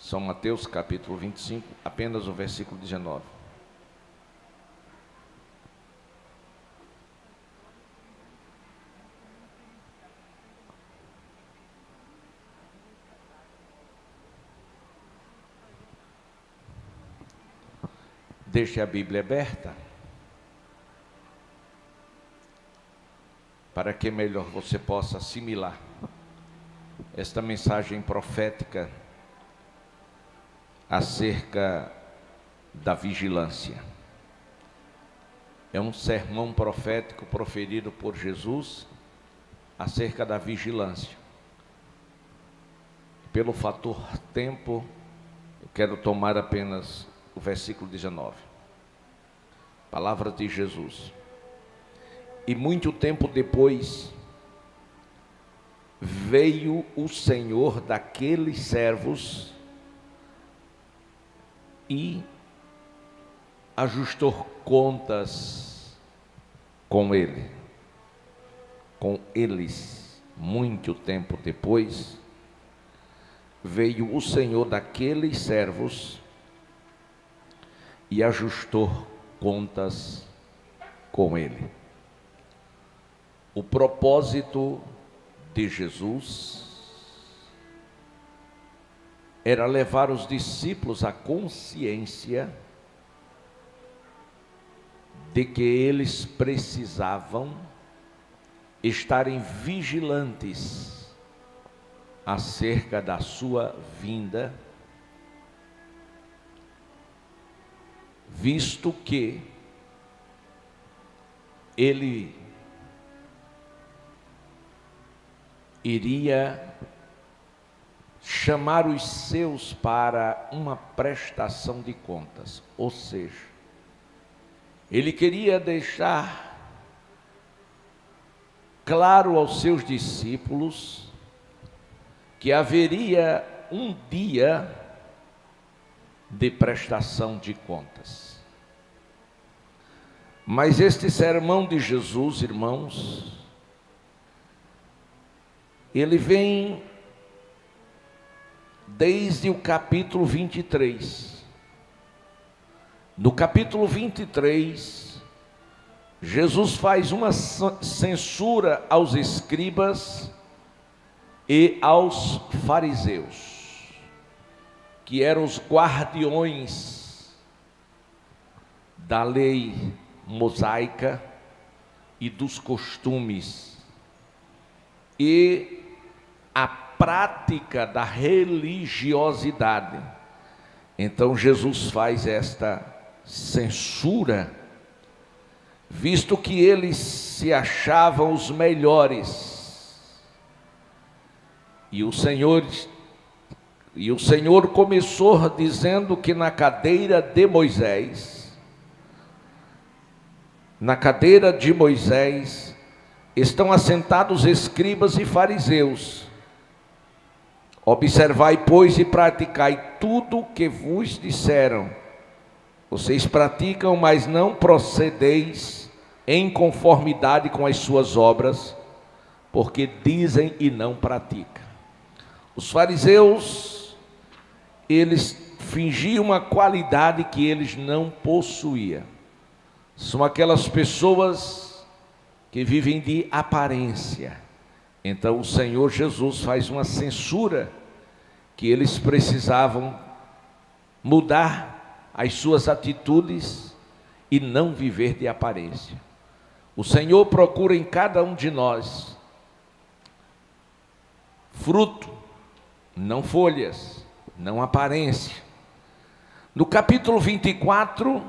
São Mateus capítulo 25, apenas o versículo 19. Deixe a Bíblia aberta, para que melhor você possa assimilar esta mensagem profética acerca da vigilância. É um sermão profético proferido por Jesus acerca da vigilância. Pelo fator tempo, eu quero tomar apenas o versículo 19. Palavra de Jesus. E muito tempo depois, veio o Senhor daqueles servos e ajustou contas com eles. Muito tempo depois, veio o Senhor daqueles servos e ajustou contas com ele. O propósito de Jesus era levar os discípulos à consciência de que eles precisavam estarem vigilantes acerca da sua vinda, visto que ele iria chamar os seus para uma prestação de contas. Ou seja, ele queria deixar claro aos seus discípulos que haveria um dia de prestação de contas. Mas este sermão de Jesus, irmãos, ele vem desde o capítulo 23. No capítulo 23, Jesus faz uma censura aos escribas e aos fariseus, que eram os guardiões da lei mosaica e dos costumes e a prática da religiosidade. Então Jesus faz esta censura, visto que eles se achavam os melhores. E o Senhor começou dizendo que na cadeira de Moisés estão assentados escribas e fariseus. Observai, pois, e praticai tudo o que vos disseram. Vocês praticam, mas não procedeis em conformidade com as suas obras, porque dizem e não praticam. Os fariseus, eles fingiam uma qualidade que eles não possuíam. São aquelas pessoas que vivem de aparência. Então o Senhor Jesus faz uma censura que eles precisavam mudar as suas atitudes e não viver de aparência. O Senhor procura em cada um de nós fruto, não folhas, não aparência. No capítulo 24,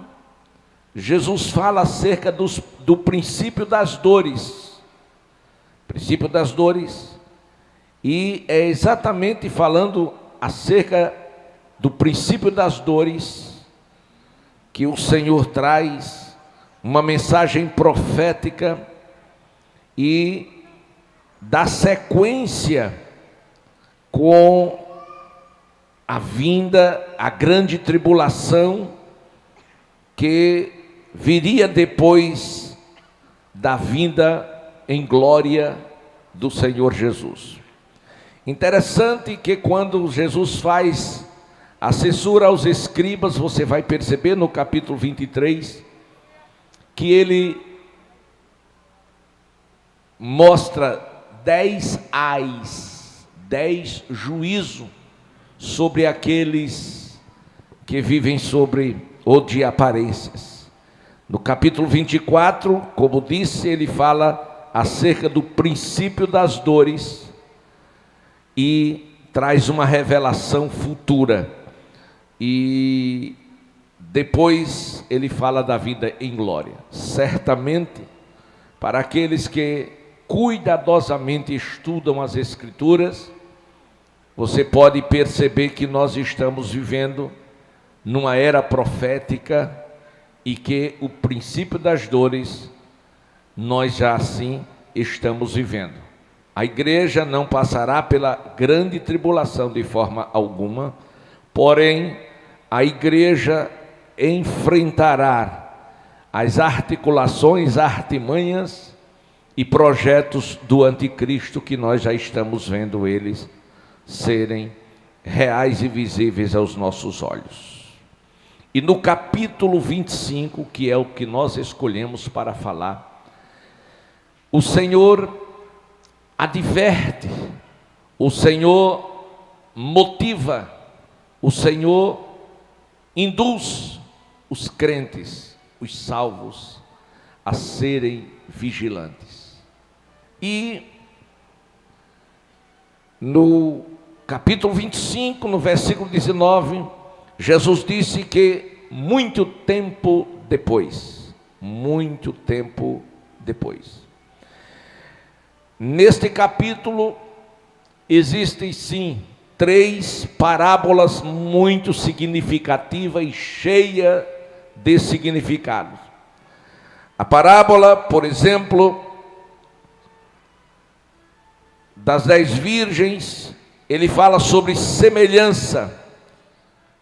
Jesus fala acerca do princípio das dores. Princípio das dores. E é exatamente falando acerca do princípio das dores que o Senhor traz uma mensagem profética e dá sequência com a vinda, a grande tribulação que viria depois da vinda em glória do Senhor Jesus. Interessante que quando Jesus faz A censura aos escribas, você vai perceber no capítulo 23, que ele mostra 10 ais, 10 juízo sobre aqueles que vivem sobre o de aparências. No capítulo 24, como disse, ele fala acerca do princípio das dores e traz uma revelação futura. E depois ele fala da vida em glória. Certamente, para aqueles que cuidadosamente estudam as Escrituras, você pode perceber que nós estamos vivendo numa era profética e que o princípio das dores nós já assim estamos vivendo. A igreja não passará pela grande tribulação de forma alguma, porém a igreja enfrentará as articulações, artimanhas e projetos do anticristo, que nós já estamos vendo eles serem reais e visíveis aos nossos olhos. E no capítulo 25, que é o que nós escolhemos para falar, o Senhor adverte, o Senhor motiva, o Senhor induz os crentes, os salvos, a serem vigilantes. E no capítulo 25, no versículo 19, Jesus disse que muito tempo depois, neste capítulo existem sim 3 parábolas muito significativas e cheias de significados. A parábola, por exemplo, das 10 virgens, ele fala sobre semelhança,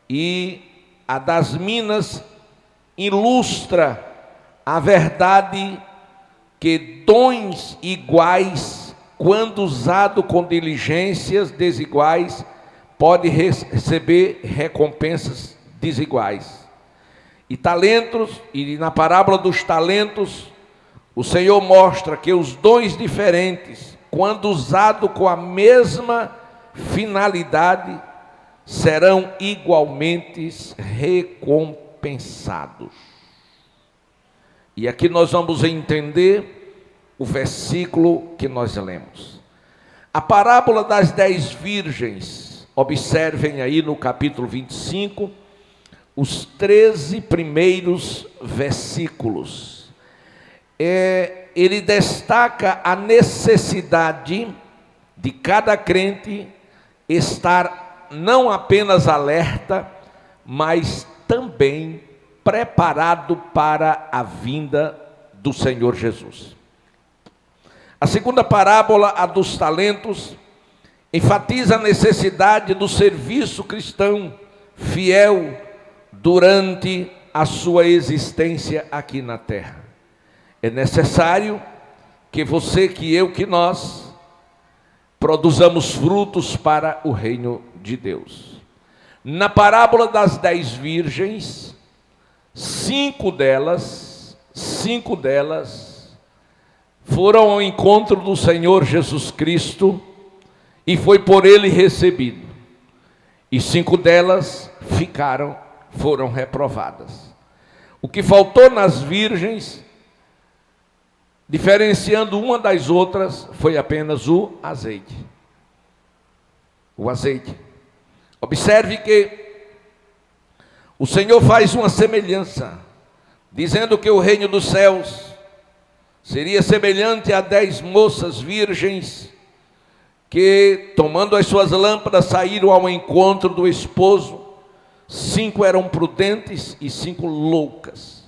e a das minas ilustra a verdade que dons iguais, quando usado com diligências desiguais, pode receber recompensas desiguais. E talentos, e na parábola dos talentos, o Senhor mostra que os dons diferentes, quando usados com a mesma finalidade, serão igualmente recompensados. E aqui nós vamos entender o versículo que nós lemos. A parábola das 10 virgens, observem aí no capítulo 25, os 13 primeiros versículos. Ele destaca a necessidade de cada crente estar não apenas alerta, mas também preparado para a vinda do Senhor Jesus. A segunda parábola, a dos talentos, enfatiza a necessidade do serviço cristão fiel durante a sua existência aqui na terra. É necessário que você, que eu, que nós produzamos frutos para o reino de Deus. Na parábola das 10 virgens, 5 delas foram ao encontro do Senhor Jesus Cristo e foi por ele recebido. E 5 delas foram reprovadas. O que faltou nas virgens, diferenciando uma das outras, foi apenas o azeite. O azeite. Observe que o Senhor faz uma semelhança, dizendo que o reino dos céus seria semelhante a 10 moças virgens que, tomando as suas lâmpadas, saíram ao encontro do esposo. 5 eram prudentes e 5 loucas.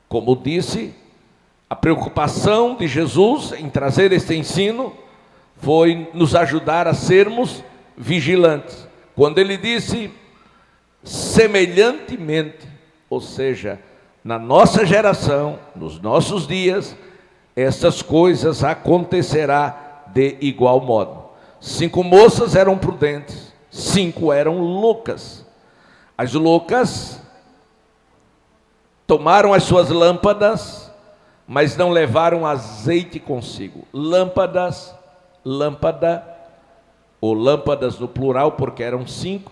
Como disse, a preocupação de Jesus em trazer este ensino foi nos ajudar a sermos vigilantes. Quando ele disse semelhantemente, ou seja, na nossa geração, nos nossos dias, essas coisas acontecerá de igual modo. 5 moças eram prudentes, 5 eram loucas. As loucas tomaram as suas lâmpadas, mas não levaram azeite consigo. Lâmpada, ou lâmpadas no plural, porque eram 5,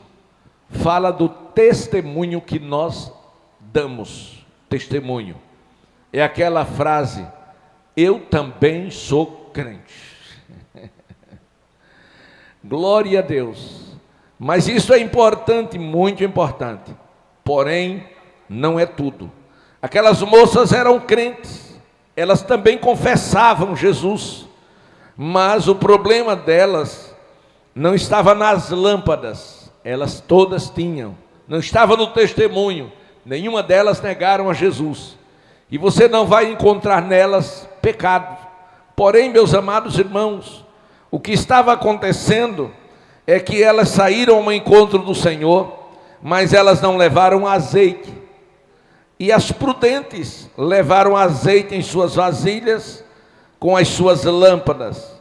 fala do testemunho que nós damos. Testemunho é aquela frase: eu também sou crente. Glória a Deus. Mas isso é importante, muito importante. Porém, não é tudo. Aquelas moças eram crentes, elas também confessavam Jesus, mas o problema delas não estava nas lâmpadas, elas todas tinham, não estava no testemunho, nenhuma delas negaram a Jesus, e você não vai encontrar nelas pecado. Porém, meus amados irmãos, o que estava acontecendo é que elas saíram ao encontro do Senhor, mas elas não levaram azeite. E as prudentes levaram azeite em suas vasilhas com as suas lâmpadas.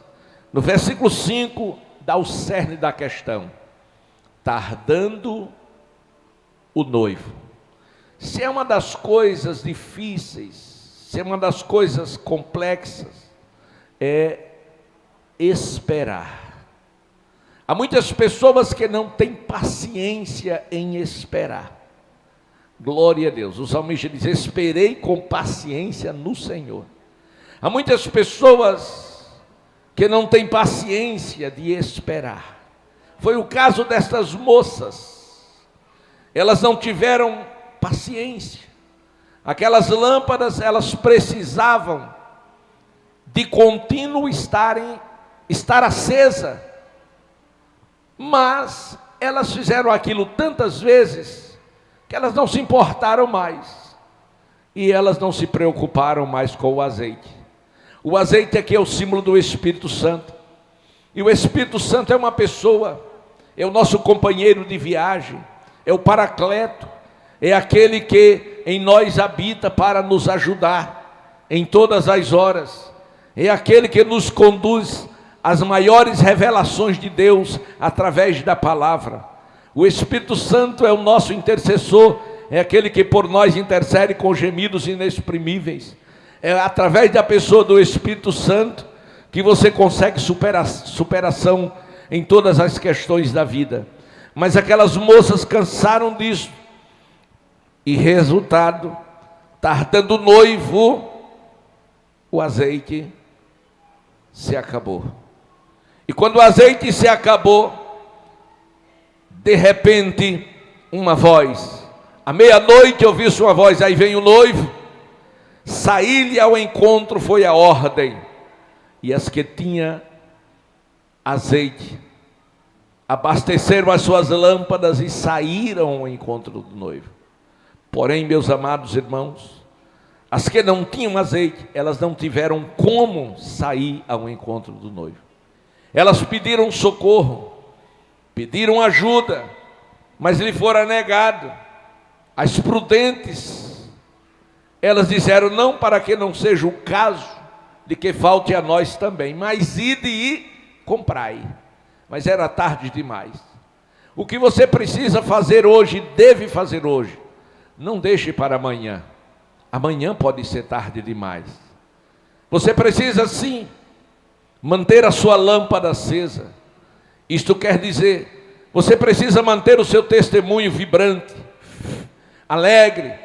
No versículo 5 dá o cerne da questão: tardando o noivo. Se é uma das coisas difíceis, se é uma das coisas complexas, é esperar. Há muitas pessoas que não têm paciência em esperar. Glória a Deus. O salmista diz: esperei com paciência no Senhor. Há muitas pessoas que não têm paciência de esperar. Foi o caso destas moças. Elas não tiveram paciência. Aquelas lâmpadas, elas precisavam de contínuo estar acesa. Mas elas fizeram aquilo tantas vezes que elas não se importaram mais, e elas não se preocuparam mais com o azeite. O azeite aqui é o símbolo do Espírito Santo, e o Espírito Santo é uma pessoa, é o nosso companheiro de viagem, é o Paracleto, é aquele que em nós habita para nos ajudar em todas as horas, é aquele que nos conduz às maiores revelações de Deus através da palavra. O Espírito Santo é o nosso intercessor, é aquele que por nós intercede com gemidos inexprimíveis. É através da pessoa do Espírito Santo que você consegue superação em todas as questões da vida. Mas aquelas moças cansaram disso, e resultado, tardando o noivo, o azeite se acabou. E quando o azeite se acabou, de repente, uma voz, à meia-noite ouviu-se uma voz: aí vem o noivo. Sair-lhe ao encontro foi a ordem, e as que tinham azeite abasteceram as suas lâmpadas e saíram ao encontro do noivo. Porém, meus amados irmãos, as que não tinham azeite, elas não tiveram como sair ao encontro do noivo. Elas pediram socorro, pediram ajuda, mas lhe fora negado. As prudentes, elas disseram: não, para que não seja o caso de que falte a nós também, mas ide e comprai. Mas era tarde demais. O que você precisa fazer hoje, deve fazer hoje, não deixe para amanhã. Amanhã pode ser tarde demais. Você precisa sim manter a sua lâmpada acesa. Isto quer dizer, você precisa manter o seu testemunho vibrante, alegre.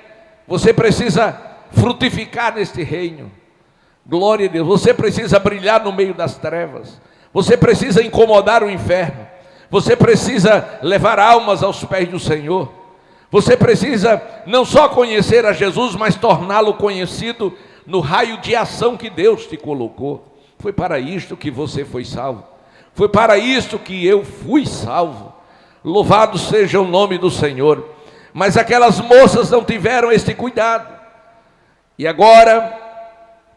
Você precisa frutificar neste reino. Glória a Deus. Você precisa brilhar no meio das trevas. Você precisa incomodar o inferno. Você precisa levar almas aos pés do Senhor. Você precisa não só conhecer a Jesus, mas torná-lo conhecido no raio de ação que Deus te colocou. Foi para isto que você foi salvo. Foi para isto que eu fui salvo. Louvado seja o nome do Senhor. Mas aquelas moças não tiveram este cuidado. E agora,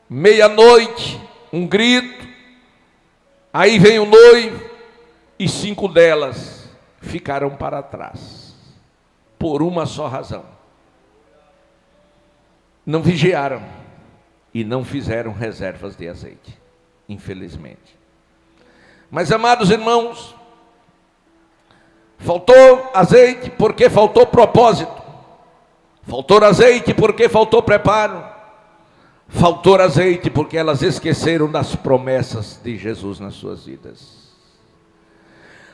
meia-noite, um grito. Aí vem o noivo, e 5 delas ficaram para trás. Por uma só razão: não vigiaram e não fizeram reservas de azeite, infelizmente. Mas, amados irmãos, Faltou azeite porque faltou propósito. Faltou azeite porque faltou preparo. Faltou azeite porque elas esqueceram das promessas de Jesus nas suas vidas.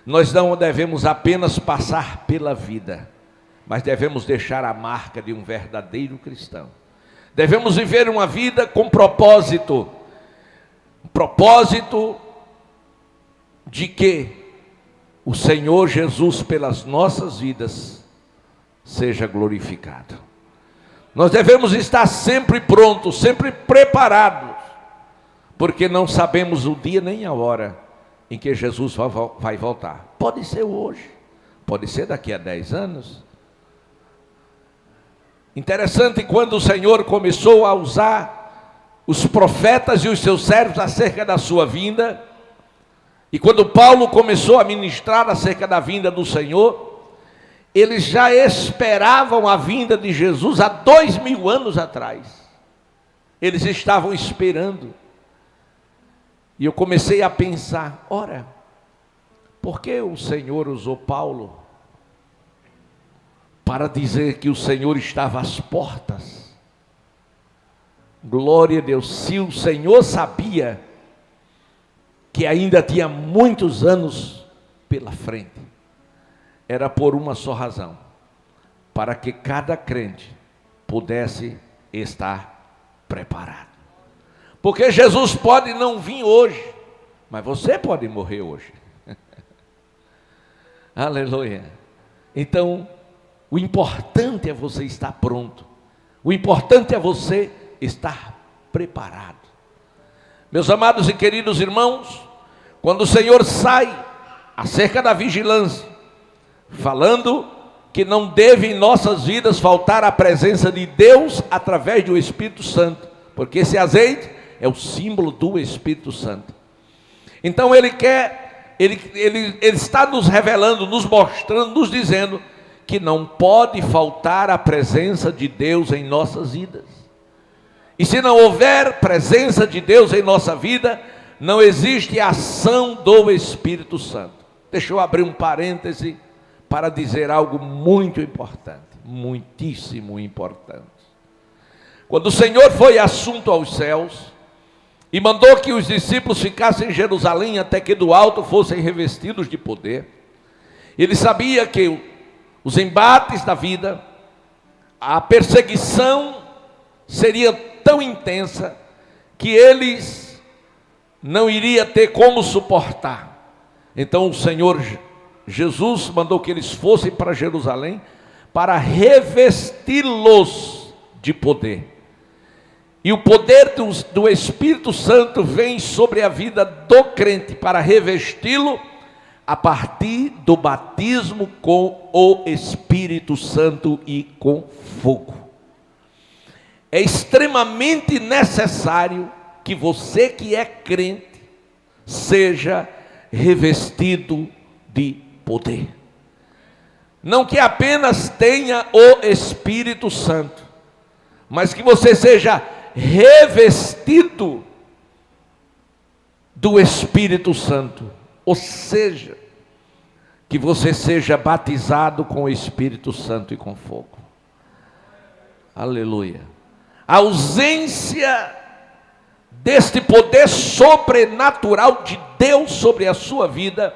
Nós não devemos apenas passar pela vida, mas devemos deixar a marca de um verdadeiro cristão. Devemos viver uma vida com propósito. Um propósito de que o Senhor Jesus, pelas nossas vidas, seja glorificado. Nós devemos estar sempre prontos, sempre preparados, porque não sabemos o dia nem a hora em que Jesus vai voltar. Pode ser hoje, pode ser daqui a 10 anos. Interessante, quando o Senhor começou a usar os profetas e os seus servos acerca da sua vinda, e quando Paulo começou a ministrar acerca da vinda do Senhor, eles já esperavam a vinda de Jesus há 2000 anos atrás. Eles estavam esperando. E eu comecei a pensar, ora, por que o Senhor usou Paulo para dizer que o Senhor estava às portas? Glória a Deus. Se o Senhor sabia que ainda tinha muitos anos pela frente, era por uma só razão: para que cada crente pudesse estar preparado. Porque Jesus pode não vir hoje, mas você pode morrer hoje. Aleluia. Então, o importante é você estar pronto. O importante é você estar preparado. Meus amados e queridos irmãos, quando o Senhor sai acerca da vigilância, falando que não deve em nossas vidas faltar a presença de Deus através do Espírito Santo, porque esse azeite é o símbolo do Espírito Santo. Então ele está nos revelando, nos mostrando, nos dizendo que não pode faltar a presença de Deus em nossas vidas. E se não houver presença de Deus em nossa vida, não existe ação do Espírito Santo. Deixa eu abrir um parêntese para dizer algo muito importante, muitíssimo importante. Quando o Senhor foi assunto aos céus e mandou que os discípulos ficassem em Jerusalém até que do alto fossem revestidos de poder, ele sabia que os embates da vida, a perseguição seria tão intensa que eles não iriam ter como suportar. Então o Senhor Jesus mandou que eles fossem para Jerusalém para revesti-los de poder. E o poder do Espírito Santo vem sobre a vida do crente para revesti-lo a partir do batismo com o Espírito Santo e com fogo. É extremamente necessário que você que é crente seja revestido de poder. Não que apenas tenha o Espírito Santo, mas que você seja revestido do Espírito Santo, ou seja, que você seja batizado com o Espírito Santo e com fogo. Aleluia. A ausência deste poder sobrenatural de Deus sobre a sua vida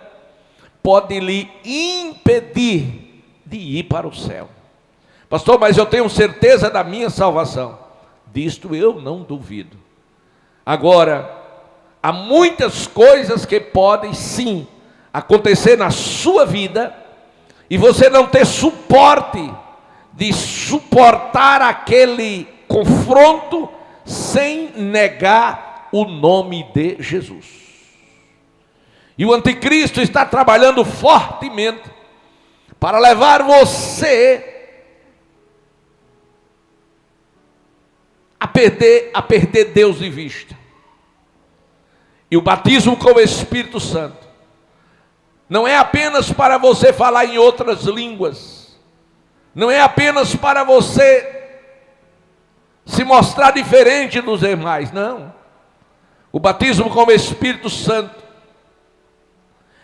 pode lhe impedir de ir para o céu. Pastor, mas eu tenho certeza da minha salvação. Disto eu não duvido. Agora, há muitas coisas que podem sim acontecer na sua vida e você não ter suporte de suportar aquele confronto sem negar o nome de Jesus. E o anticristo está trabalhando fortemente para levar você a perder Deus de vista. E o batismo com o Espírito Santo não é apenas para você falar em outras línguas, não é apenas para você se mostrar diferente dos demais, não. O batismo com o Espírito Santo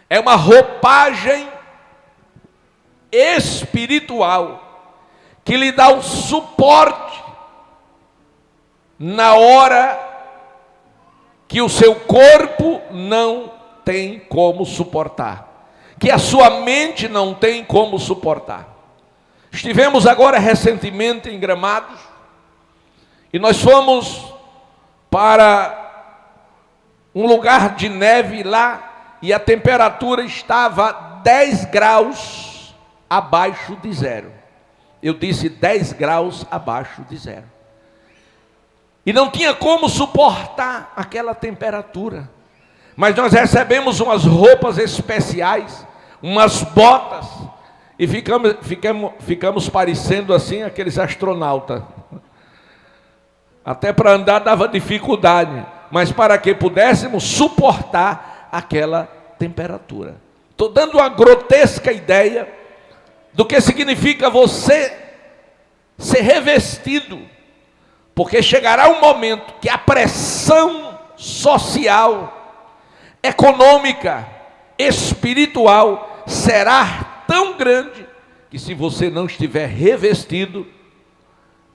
é uma roupagem espiritual que lhe dá o suporte na hora que o seu corpo não tem como suportar, que a sua mente não tem como suportar. Estivemos agora recentemente em Gramados e nós fomos para um lugar de neve lá e a temperatura estava 10 graus abaixo de zero. Eu disse 10 graus abaixo de zero. E não tinha como suportar aquela temperatura. Mas nós recebemos umas roupas especiais, umas botas, e ficamos parecendo assim aqueles astronautas. Até para andar dava dificuldade, mas para que pudéssemos suportar aquela temperatura. Estou dando uma grotesca ideia do que significa você ser revestido, porque chegará um momento que a pressão social, econômica, espiritual será tão grande que se você não estiver revestido,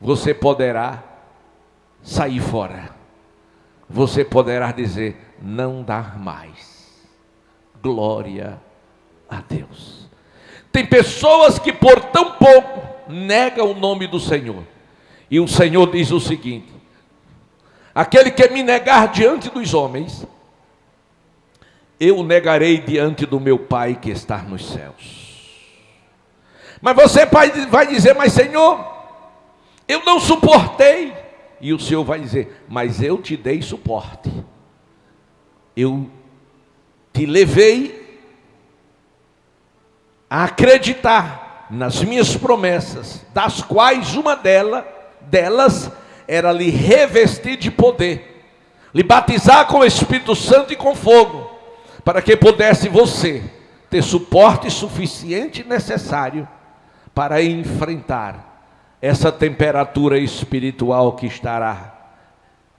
você poderá sair fora. Você poderá dizer: não dá mais. Glória a Deus. Tem pessoas que por tão pouco negam o nome do Senhor. E o Senhor diz o seguinte: aquele que me negar diante dos homens, eu o negarei diante do meu Pai que está nos céus. Mas você vai dizer: mas Senhor, eu não suportei. E o Senhor vai dizer: mas eu te dei suporte. Eu te levei a acreditar nas minhas promessas, das quais uma delas era lhe revestir de poder, lhe batizar com o Espírito Santo e com fogo, para que pudesse você ter suporte suficiente e necessário para enfrentar essa temperatura espiritual que estará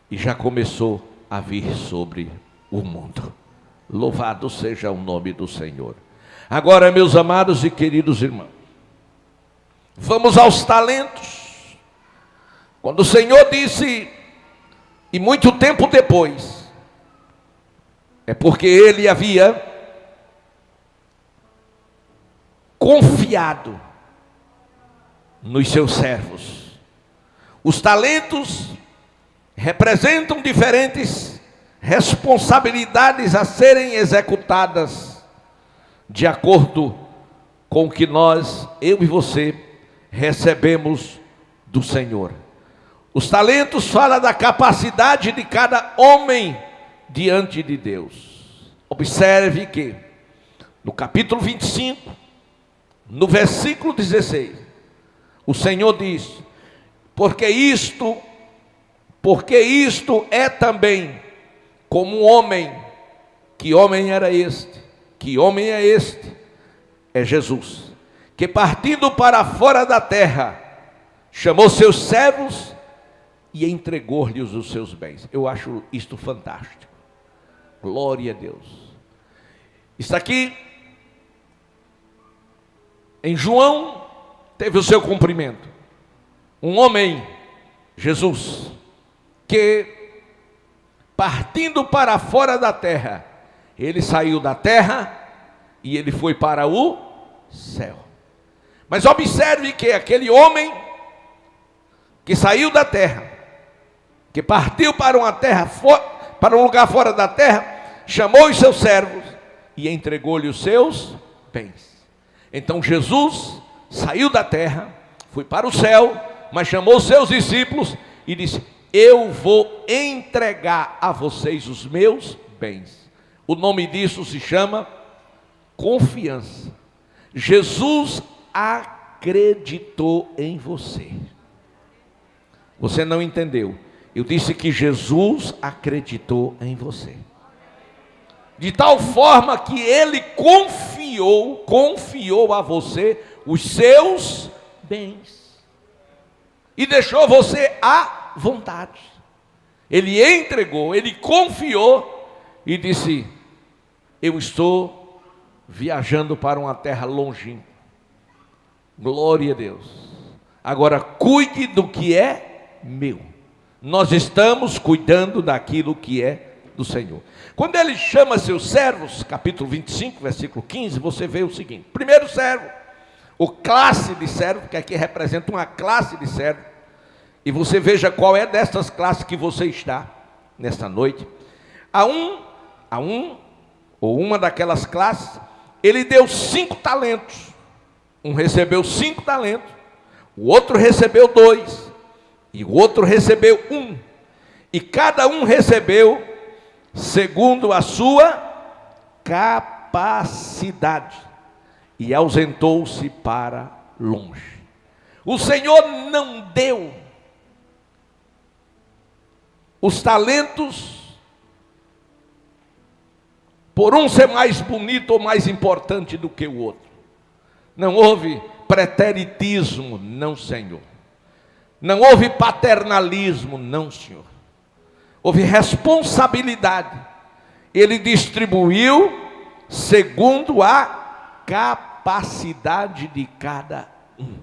e já começou a vir sobre o mundo. Louvado seja o nome do Senhor. Agora, meus amados e queridos irmãos, vamos aos talentos. Quando o Senhor disse, e muito tempo depois, é porque ele havia confiado nos seus servos. Os talentos representam diferentes responsabilidades a serem executadas de acordo com o que nós, eu e você, recebemos do Senhor. Os talentos falam da capacidade de cada homem diante de Deus. Observe que no capítulo 25, no versículo 16, o Senhor diz: porque isto é também como um homem. Que homem era este? Que homem é este? É Jesus, que partindo para fora da terra, chamou seus servos e entregou-lhes os seus bens. Eu acho isto fantástico. Glória a Deus. Está aqui em João, teve o seu cumprimento. Um homem, Jesus, que partindo para fora da terra, ele saiu da terra e ele foi para o céu. Mas observe que aquele homem que saiu da terra, que partiu para uma terra, para um lugar fora da terra, chamou os seus servos e entregou-lhe os seus bens. Então Jesus saiu da terra, foi para o céu, mas chamou os seus discípulos e disse: eu vou entregar a vocês os meus bens. O nome disso se chama confiança. Jesus acreditou em você. Você não entendeu? Eu disse que Jesus acreditou em você. De tal forma que ele confiou a você os seus bens. E deixou você à vontade. Ele entregou, ele confiou e disse: eu estou viajando para uma terra longínqua. Glória a Deus. Agora cuide do que é meu. Nós estamos cuidando daquilo que é do Senhor. Quando ele chama seus servos, capítulo 25, versículo 15, você vê o seguinte: primeiro servo, ou classe de servo, que aqui representa uma classe de servo, e você veja qual é dessas classes que você está nesta noite. A um, ou uma daquelas classes, ele deu 5 talentos. Um recebeu 5 talentos, o outro recebeu 2, e o outro recebeu 1. E cada um recebeu segundo a sua capacidade, e ausentou-se para longe. O Senhor não deu os talentos por um ser mais bonito ou mais importante do que o outro. Não houve preteritismo, não, Senhor. Não houve paternalismo, não, Senhor. Houve responsabilidade. Ele distribuiu segundo a capacidade de cada um.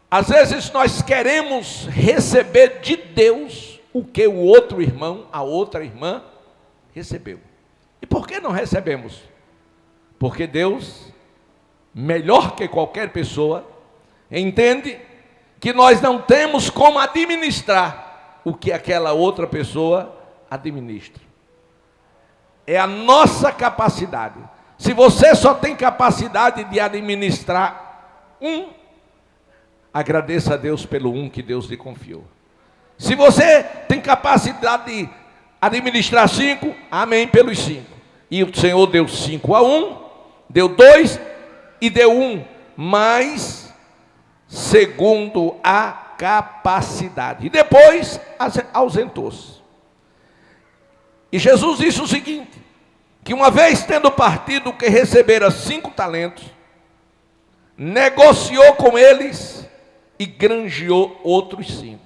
Às vezes nós queremos receber de Deus o que o outro irmão, a outra irmã recebeu. E por que não recebemos? Porque Deus, melhor que qualquer pessoa, entende que nós não temos como administrar o que aquela outra pessoa administra. É a nossa capacidade. Se você só tem capacidade de administrar agradeça a Deus pelo que Deus lhe confiou. Se você tem capacidade de administrar 5, amém pelos 5. E o Senhor deu 5 a um, deu 2 e deu 1, mas segundo a capacidade. E depois ausentou-se. E Jesus disse o seguinte: que uma vez tendo partido o que recebera 5 talentos, negociou com eles e granjeou outros 5.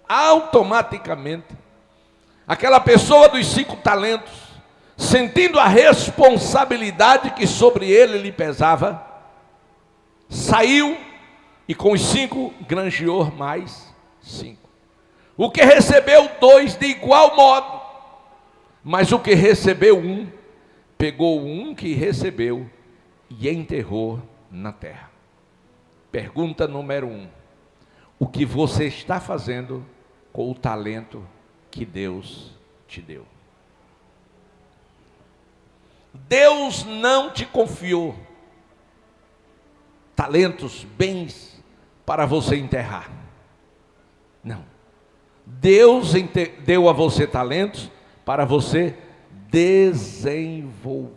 Automaticamente, aquela pessoa dos 5 talentos, sentindo a responsabilidade que sobre ele lhe pesava, saiu e com os 5 granjeou mais 5. O que recebeu 2 de igual modo, mas o que recebeu 1, pegou o que recebeu e enterrou na terra. Pergunta número 1: o que você está fazendo com o talento que Deus te deu? Deus não te confiou talentos, bens para você enterrar. Não. Deus deu a você talentos para você desenvolver.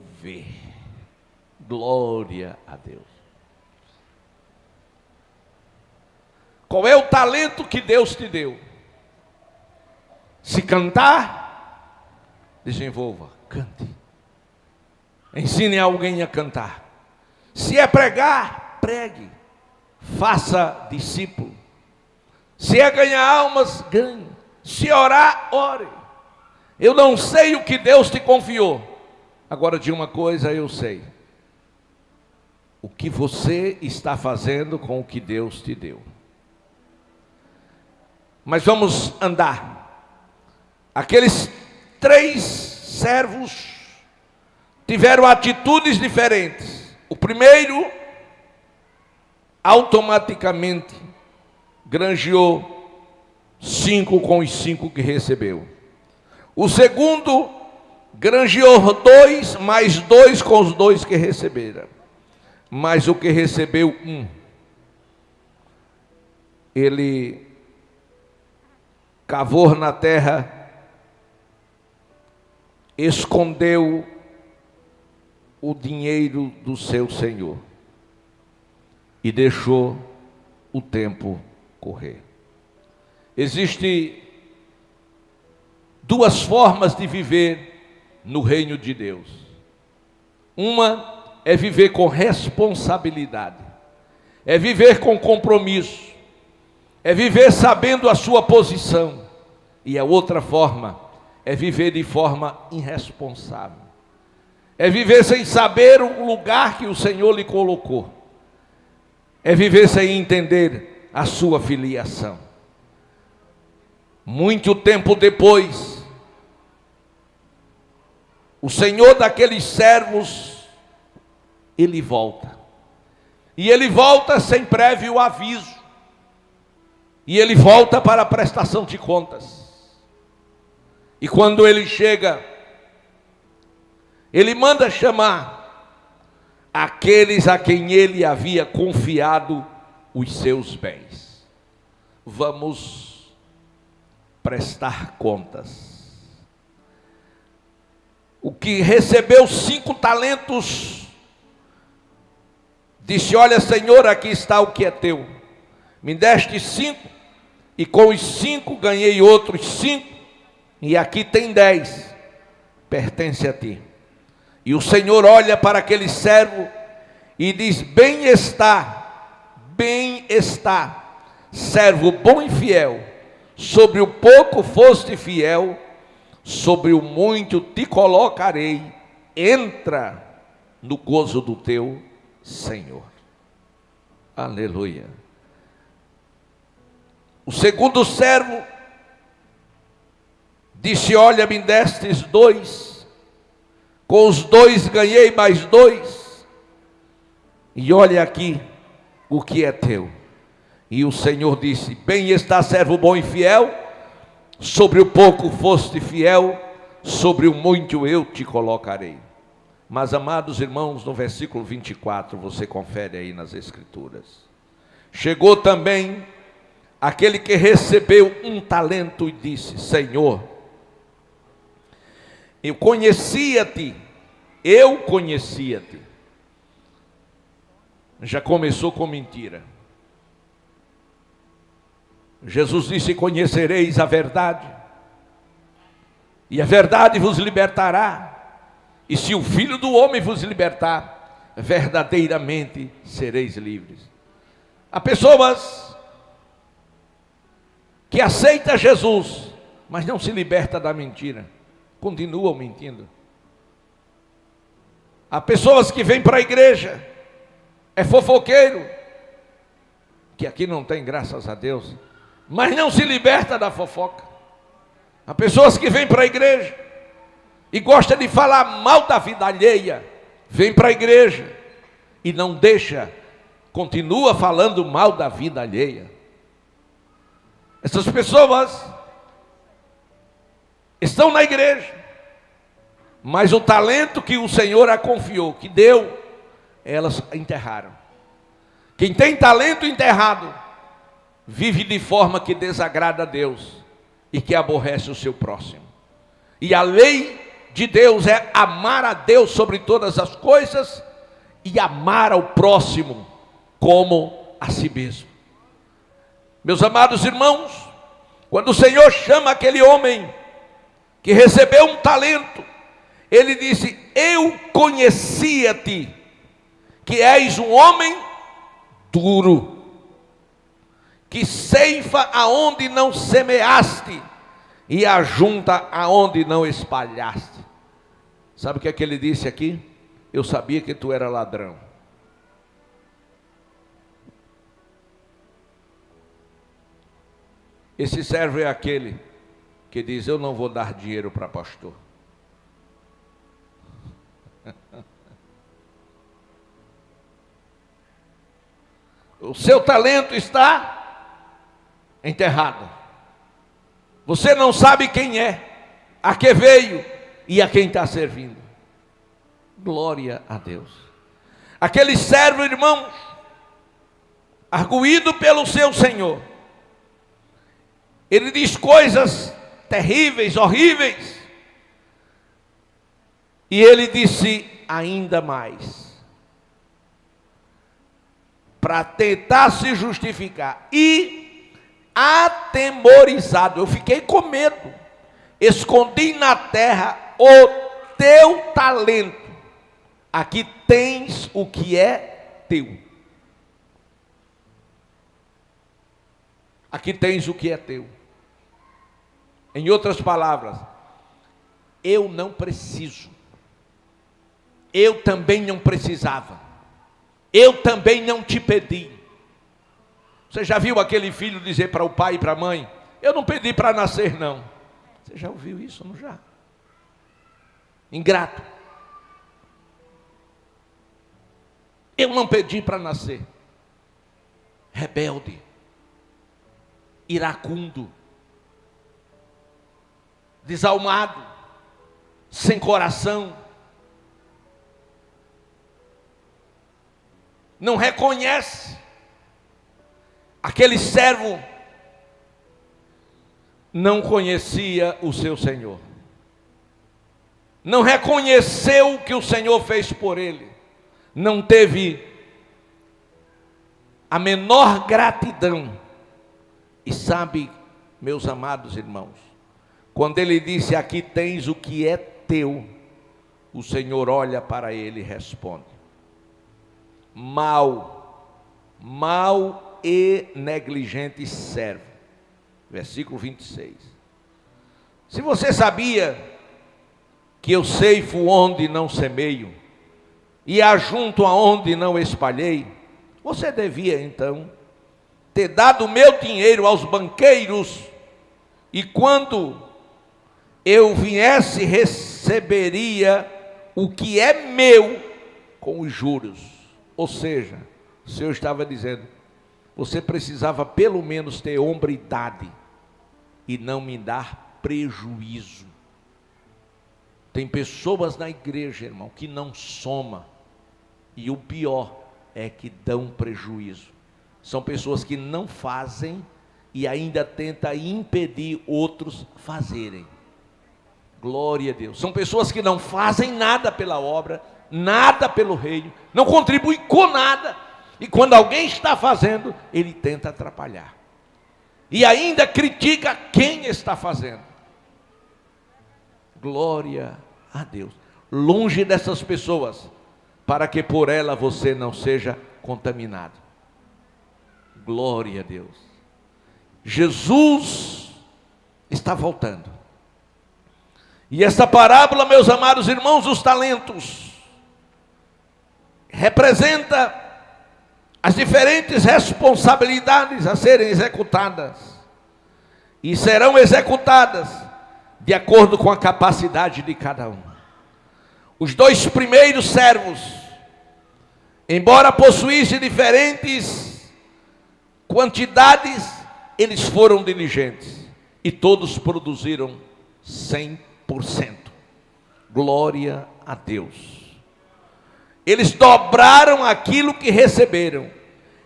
Glória a Deus. Qual é o talento que Deus te deu? Se cantar, desenvolva, cante. Ensine alguém a cantar. Se é pregar, pregue. Faça discípulo. Se é ganhar almas, ganhe. Se orar, ore. Eu não sei o que Deus te confiou. Agora, de uma coisa eu sei: o que você está fazendo com o que Deus te deu. Mas vamos andar. Aqueles 3 servos tiveram atitudes diferentes. O primeiro, automaticamente, granjeou 5 com os 5 que recebeu. O segundo, granjeou 2, mais 2 com os 2 que receberam. Mas o que recebeu 1, ele cavou na terra, escondeu o dinheiro do seu senhor e deixou o tempo correr. Existem 2 formas de viver no reino de Deus. Uma é viver com responsabilidade, é viver com compromisso, é viver sabendo a sua posição. E a outra forma é viver de forma irresponsável, é viver sem saber o lugar que o Senhor lhe colocou. é viver sem entender a sua filiação. Muito tempo depois, o senhor daqueles servos, ele volta. E ele volta sem prévio aviso. E ele volta para a prestação de contas. E quando ele chega, ele manda chamar aqueles a quem ele havia confiado os seus bens. Vamos prestar contas. O que recebeu 5 talentos, disse: olha, Senhor, aqui está o que é teu. Me deste 5, e com os 5 ganhei outros 5, e aqui tem 10, pertence a ti. E o Senhor olha para aquele servo e diz: bem está, servo bom e fiel, sobre o pouco foste fiel, sobre o muito te colocarei, entra no gozo do teu Senhor. Aleluia. O segundo servo disse: olha, me destes 2, com os 2 ganhei mais 2, e olha aqui o que é teu. E o Senhor disse: bem está, servo bom e fiel, sobre o pouco foste fiel, sobre o muito eu te colocarei. Mas, amados irmãos, no versículo 24, você confere aí nas Escrituras. Chegou também aquele que recebeu 1 talento e disse: Senhor, eu conhecia-te. Já começou com mentira. Jesus disse: conhecereis a verdade, e a verdade vos libertará. E se o Filho do Homem vos libertar, verdadeiramente sereis livres. Há pessoas que aceitam Jesus, mas não se libertam da mentira, continuam mentindo. Há pessoas que vêm para a igreja, é fofoqueiro, que aqui não tem, graças a Deus, mas não se liberta da fofoca. Há pessoas que vêm para a igreja e gostam de falar mal da vida alheia, vem para a igreja e não deixa, continua falando mal da vida alheia. Essas pessoas estão na igreja, mas o talento que o Senhor a confiou, que deu, elas enterraram. Quem tem talento enterrado, vive de forma que desagrada a Deus e que aborrece o seu próximo. E a lei de Deus é amar a Deus sobre todas as coisas e amar ao próximo como a si mesmo. Meus amados irmãos, quando o Senhor chama aquele homem que recebeu 1 talento, ele disse: eu conhecia-te, que és um homem duro, que ceifa aonde não semeaste e ajunta aonde não espalhaste. Sabe o que é que ele disse aqui? Eu sabia que tu era ladrão. Esse servo é aquele que diz: eu não vou dar dinheiro para pastor. O seu talento está enterrado. Você não sabe quem é, a que veio e a quem está servindo. Glória a Deus. Aquele servo, irmãos, arguído pelo seu senhor, ele diz coisas terríveis, horríveis, e ele disse ainda mais, para tentar se justificar, e atemorizado, eu fiquei com medo, escondi na terra o teu talento, aqui tens o que é teu. Aqui tens o que é teu. Em outras palavras, eu não preciso, eu também não precisava, eu também não te pedi, Você já viu aquele filho dizer para o pai e para a mãe: eu não pedi para nascer não? Você já ouviu isso, não já? Ingrato. Eu não pedi para nascer. Rebelde. Iracundo. Desalmado. Sem coração. Não reconhece. Aquele servo não conhecia o seu Senhor. Não reconheceu o que o Senhor fez por ele. Não teve a menor gratidão. E sabe, meus amados irmãos, quando ele disse: aqui tens o que é teu, o Senhor olha para ele e responde: mau e negligente servo. Versículo 26. Se você sabia que eu ceifo onde não semeio, e ajunto aonde não espalhei, você devia então ter dado o meu dinheiro aos banqueiros, e quando eu viesse receberia o que é meu com os juros. Ou seja, o Senhor estava dizendo: você precisava pelo menos ter hombridade e não me dar prejuízo. Tem pessoas na igreja, irmão, que não soma, e o pior é que dão prejuízo. São pessoas que não fazem e ainda tentam impedir outros fazerem. Glória a Deus. São pessoas que não fazem nada pela obra, nada pelo reino, não contribuem com nada, e quando alguém está fazendo, ele tenta atrapalhar, e ainda critica quem está fazendo. Glória a Deus. Longe dessas pessoas, para que por ela você não seja contaminado. Glória a Deus. Jesus está voltando. E essa parábola, meus amados irmãos, dos talentos, representa as diferentes responsabilidades a serem executadas, e serão executadas de acordo com a capacidade de cada um. Os dois primeiros servos, embora possuíssem diferentes quantidades, eles foram diligentes, e todos produziram 100%. Glória a Deus. Eles dobraram aquilo que receberam.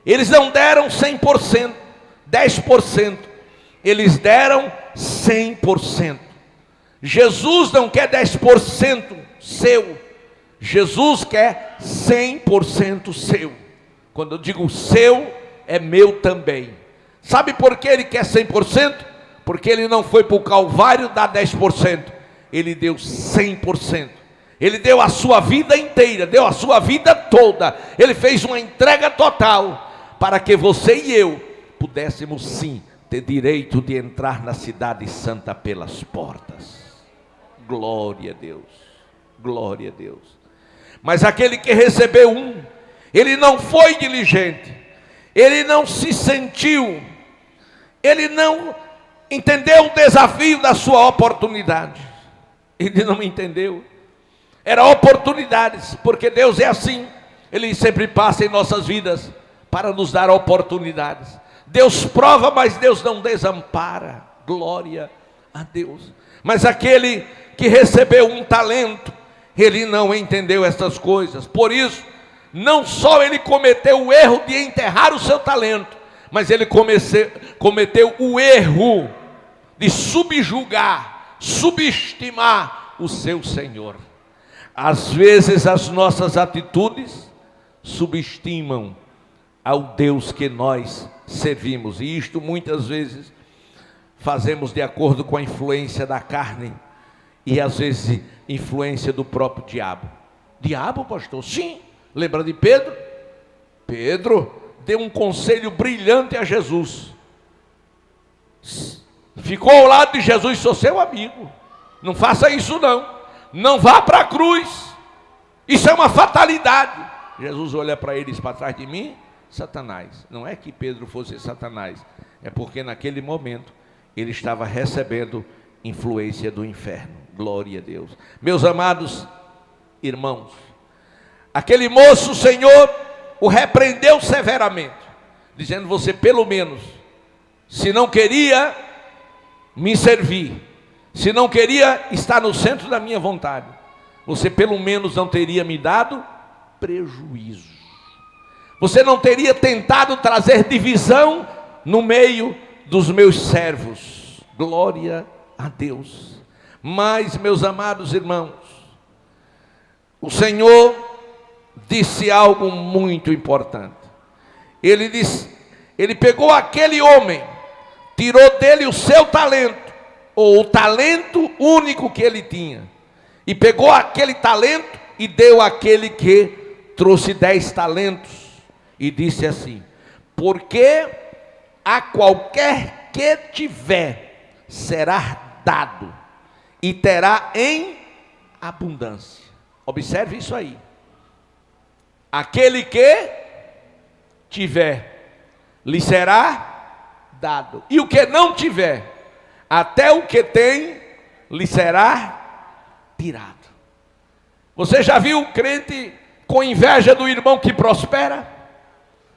Eles não deram 100%, 10%. Eles deram 100%. Jesus não quer 10% seu. Jesus quer 100% seu. Quando eu digo seu, é meu também. Sabe por que ele quer 100%? Porque ele não foi para o Calvário dar 10%. Ele deu 100%. Ele deu a sua vida inteira, deu a sua vida toda. Ele fez uma entrega total, para que você e eu pudéssemos sim ter direito de entrar na cidade santa pelas portas. Glória a Deus, glória a Deus. Mas aquele que recebeu ele não foi diligente, ele não se sentiu, ele não entendeu o desafio da sua oportunidade. Ele não entendeu. Era oportunidades, porque Deus é assim. Ele sempre passa em nossas vidas para nos dar oportunidades. Deus prova, mas Deus não desampara. Glória a Deus. Mas aquele que recebeu um talento, ele não entendeu essas coisas. Por isso, não só ele cometeu o erro de enterrar o seu talento, mas ele cometeu o erro de subjugar, subestimar o seu Senhor. Às vezes as nossas atitudes subestimam ao Deus que nós servimos, e isto muitas vezes fazemos de acordo com a influência da carne, e às vezes influência do próprio diabo. Diabo, pastor? Sim. Lembra de Pedro? Pedro deu um conselho brilhante a Jesus. Ficou ao lado de Jesus: sou seu amigo, não faça isso não. Não vá para a cruz, isso é uma fatalidade. Jesus olha para ele e diz: para trás de mim, Satanás. Não é que Pedro fosse Satanás, é porque naquele momento ele estava recebendo influência do inferno. Glória a Deus. Meus amados irmãos, aquele moço, o Senhor o repreendeu severamente, dizendo: você pelo menos, se não queria me servir, se não queria estar no centro da minha vontade, você pelo menos não teria me dado prejuízo. Você não teria tentado trazer divisão no meio dos meus servos. Glória a Deus. Mas, meus amados irmãos, o Senhor disse algo muito importante. Ele pegou aquele homem, tirou dele o seu talento, ou o talento único que ele tinha, e pegou aquele talento e deu àquele que trouxe 10 talentos, e disse assim: porque a qualquer que tiver será dado, e terá em abundância. Observe isso aí. Aquele que tiver, lhe será dado, e o que não tiver, até o que tem, lhe será tirado. Você já viu crente com inveja do irmão que prospera?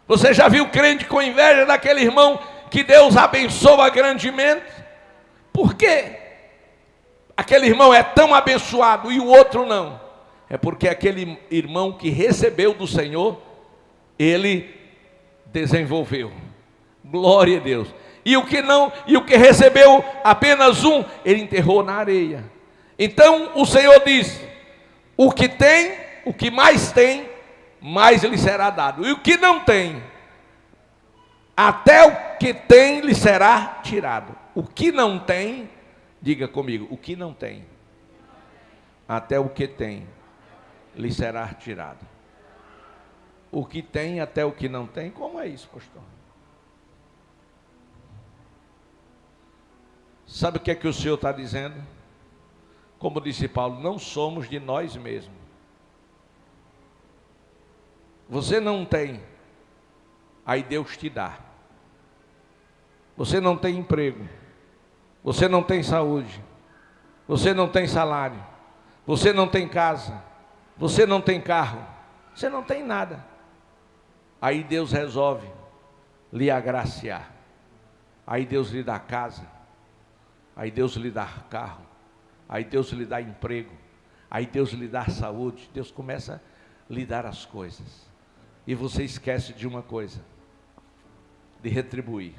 Você já viu crente com inveja daquele irmão que Deus abençoa grandemente? Por quê? Aquele irmão é tão abençoado e o outro não. É porque aquele irmão que recebeu do Senhor, ele desenvolveu. Glória a Deus. E o que não, e o que recebeu apenas um, ele enterrou na areia. Então o Senhor diz: o que tem, o que mais tem, mais lhe será dado. E o que não tem, até o que tem lhe será tirado. O que não tem, diga comigo, o que não tem, até o que tem lhe será tirado. O que tem até o que não tem, como é isso, pastor? Sabe o que o Senhor está dizendo? Como disse Paulo, não somos de nós mesmos. Você não tem, aí Deus te dá. Você não tem emprego, você não tem saúde, você não tem salário, você não tem casa, você não tem carro, você não tem nada. Aí Deus resolve lhe agraciar. Aí Deus lhe dá casa, aí Deus lhe dá carro, aí Deus lhe dá emprego, aí Deus lhe dá saúde. Deus começa a lhe dar as coisas. E você esquece de uma coisa: de retribuir,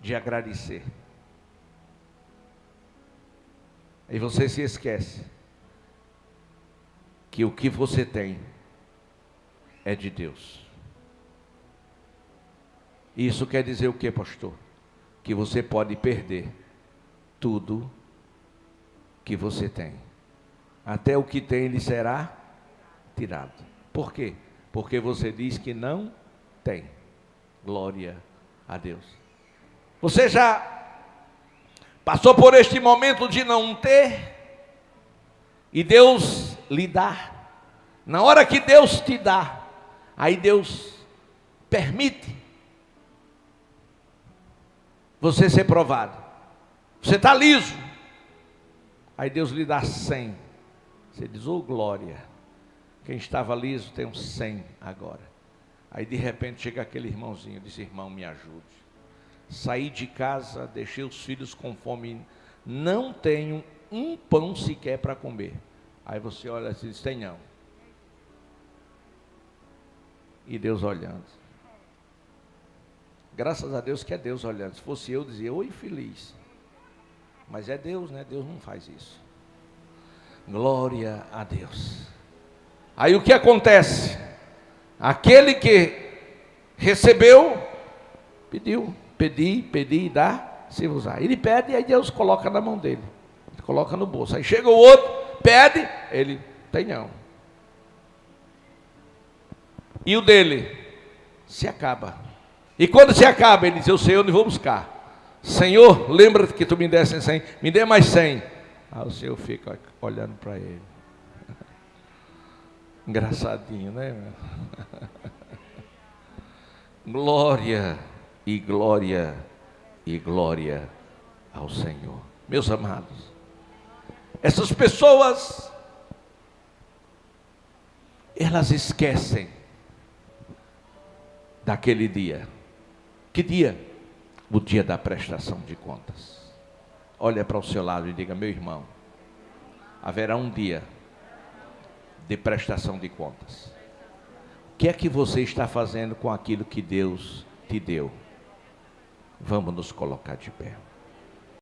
de agradecer. E você se esquece que o que você tem é de Deus. Isso quer dizer o que, pastor? Que você pode perder tudo que você tem, até o que tem lhe será tirado. Por quê? Porque você diz que não tem. Glória a Deus. Você já passou por este momento de não ter, e Deus lhe dá. Na hora que Deus te dá, aí Deus permite você ser provado. Você está liso, aí Deus lhe dá 100. Você diz: oh glória, quem estava liso tem uns 100 agora. Aí de repente chega aquele irmãozinho, diz: irmão, me ajude. Saí de casa, deixei os filhos com fome, não tenho um pão sequer para comer. Aí você olha assim e diz: tem não. E Deus olhando. Graças a Deus que é Deus olhando. Se fosse eu, dizia: oi, feliz. Mas é Deus, né? Deus não faz isso. Glória a Deus. Aí o que acontece? Aquele que recebeu, pediu, pedi e dá-se-vos-á. Ele pede e aí Deus coloca na mão dele, coloca no bolso. Aí chega o outro, pede, ele tem não. E o dele se acaba. E quando se acaba, ele diz: eu sei onde vou buscar. Senhor, lembra que tu me desse 100, me dê mais 100. Aí o Senhor fica olhando para ele. Engraçadinho, né? Glória e glória e glória ao Senhor. Meus amados, essas pessoas, elas esquecem daquele dia. Que dia? O dia da prestação de contas. Olha para o seu lado e diga: meu irmão, haverá um dia de prestação de contas. O que é que você está fazendo com aquilo que Deus te deu? Vamos nos colocar de pé.